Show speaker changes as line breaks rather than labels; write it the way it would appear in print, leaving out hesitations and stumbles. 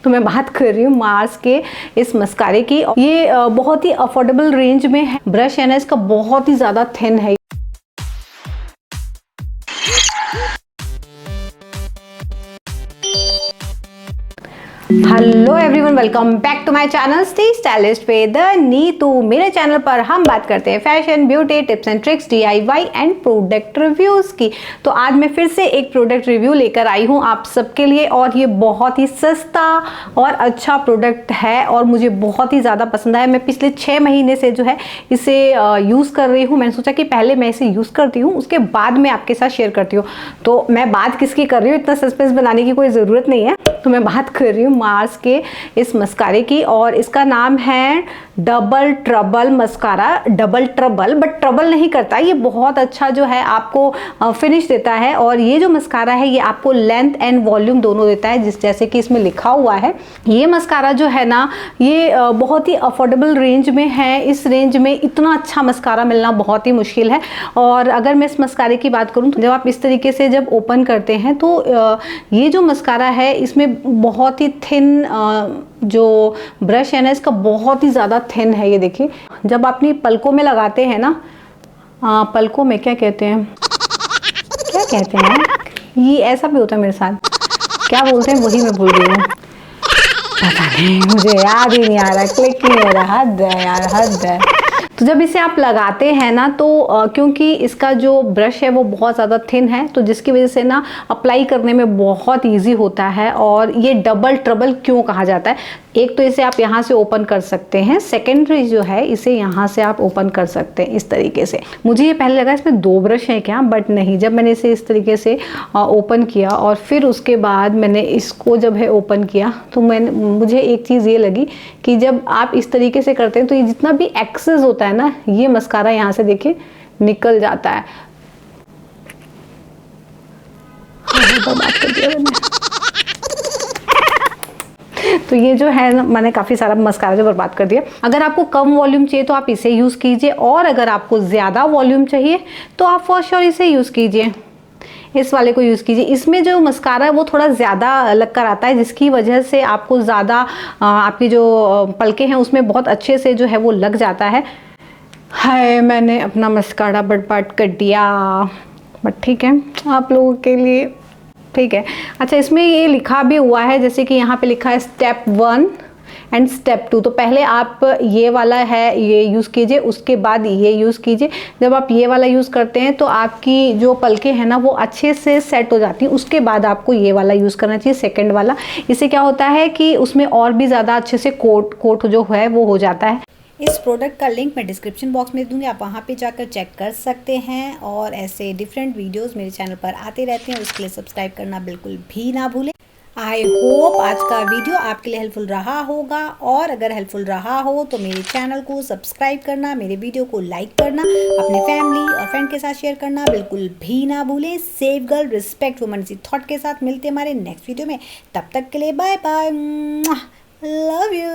तो मैं बात कर रही हूँ मार्स के इस मस्कारे की। ये बहुत ही अफोर्डेबल रेंज में है। ब्रश है ना इसका बहुत ही ज़्यादा थिन है। Hello everyone, welcome back to my channel stay stylist with Neetu. मेरे चैनल पर हम बात करते हैं fashion, beauty tips and tricks, DIY and product reviews की। तो आज मैं फिर से एक प्रोडक्ट रिव्यू लेकर आई हूँ आप सबके लिए, और ये बहुत ही सस्ता और अच्छा प्रोडक्ट है और मुझे बहुत ही ज़्यादा पसंद आया। मैं पिछले 6 महीने से जो है इसे यूज़ कर रही हूँ। मैंने सोचा कि पहले मैं इसे यूज़ करती हूँ, उसके बाद मैं आपके साथ शेयर करती हूँ। तो मैं बात किसकी कर रही हूँ, इतना सस्पेंस बनाने की कोई ज़रूरत नहीं है। तो मैं बात कर रही हूँ मार्स के इस मस्कारे की, और इसका नाम है double trouble mascara. Double trouble, but trouble नहीं करता, ये बहुत अच्छा जो है आपको फिनिश देता है। और ये जो मस्कारा है ये आपको लेंथ एंड वॉल्यूम दोनों देता है, जैसे कि इसमें लिखा हुआ है। ये मस्कारा जो है ना ये बहुत ही अफोर्डेबल रेंज में है। इस रेंज में इतना अच्छा मस्कारा मिलना बहुत ही मुश्किल है। और अगर मैं इस मस्कारे की बात करूँ तो जब आप इस तरीके से जब ओपन करते हैं तो ये जो मस्कारा है इसमें बहुत ही थिन जो ब्रश है ना इसका बहुत ही ज़्यादा थिन है। ये देखिए, जब अपनी पलकों में लगाते हैं ना, पलकों में क्या कहते हैं, क्या कहते हैं, ये ऐसा भी होता है मेरे साथ, क्या बोलते हैं वही मैं भूल रही हूँ, पता नहीं, मुझे याद ही नहीं आ रहा, क्लिक नहीं हो रहा। हद है यार, हद है। तो जब इसे आप लगाते हैं ना तो क्योंकि इसका जो ब्रश है वो बहुत ज़्यादा थिन है, तो जिसकी वजह से ना अप्लाई करने में बहुत इजी होता है। और ये डबल ट्रबल क्यों कहा जाता है, एक तो इसे आप यहाँ से ओपन कर सकते हैं, सेकेंडरी जो है इसे यहाँ से आप ओपन कर सकते हैं इस तरीके से। मुझे ये पहले लगा इसमें 2 ब्रश हैं क्या, बट नहीं। जब मैंने इसे इस तरीके से ओपन किया और फिर उसके बाद मैंने इसको जब है ओपन किया तो मुझे एक चीज़ ये लगी कि जब आप इस तरीके से करते हैं तो ये जितना भी एक्सेस होता है ना, ये मस्कारा यहाँ से देखिए निकल जाता है। बात कर दिया मैंने। तो ये जो है ना, मैंने काफ़ी सारा मस्कारा जो बर्बाद कर दिया। अगर आपको कम वॉल्यूम चाहिए तो आप इसे यूज़ कीजिए, और अगर आपको ज़्यादा वॉल्यूम चाहिए तो आप फॉर श्योर इसे यूज़ कीजिए, इस वाले को यूज़ कीजिए। इसमें जो मस्कारा है वो थोड़ा ज़्यादा लग कर आता है, जिसकी वजह से आपको ज़्यादा आपकी जो पलकें हैं उसमें बहुत अच्छे से जो है वो लग जाता है। हाय, मैंने अपना मस्कारा बर्बाद कर दिया, बट ठीक है, आप लोगों के लिए ठीक है। अच्छा, इसमें ये लिखा भी हुआ है, जैसे कि यहाँ पे लिखा है स्टेप 1 एंड स्टेप 2। तो पहले आप ये वाला है ये यूज़ कीजिए, उसके बाद ये यूज़ कीजिए। जब आप ये वाला यूज़ करते हैं तो आपकी जो पलकें हैं ना वो अच्छे से सेट हो जाती हैं। उसके बाद आपको ये वाला यूज़ करना चाहिए, सेकंड वाला। इससे क्या होता है कि उसमें और भी ज़्यादा अच्छे से कोट जो है वो हो जाता है।
इस प्रोडक्ट का लिंक मैं डिस्क्रिप्शन बॉक्स में दूंगी, आप वहाँ पे जाकर चेक कर सकते हैं। और ऐसे डिफरेंट वीडियोस मेरे चैनल पर आते रहते हैं, उसके लिए सब्सक्राइब करना बिल्कुल भी ना भूलें। आई होप आज का वीडियो आपके लिए हेल्पफुल रहा होगा, और अगर हेल्पफुल रहा हो तो मेरे चैनल को सब्सक्राइब करना, मेरे वीडियो को लाइक करना, अपने फैमिली और फ्रेंड के साथ शेयर करना बिल्कुल भी ना भूलें। सेफ गर्ल, रिस्पेक्ट वुमन इसी थॉट के साथ मिलते हैं हमारे नेक्स्ट वीडियो में। तब तक के लिए बाय बाय, लव यू।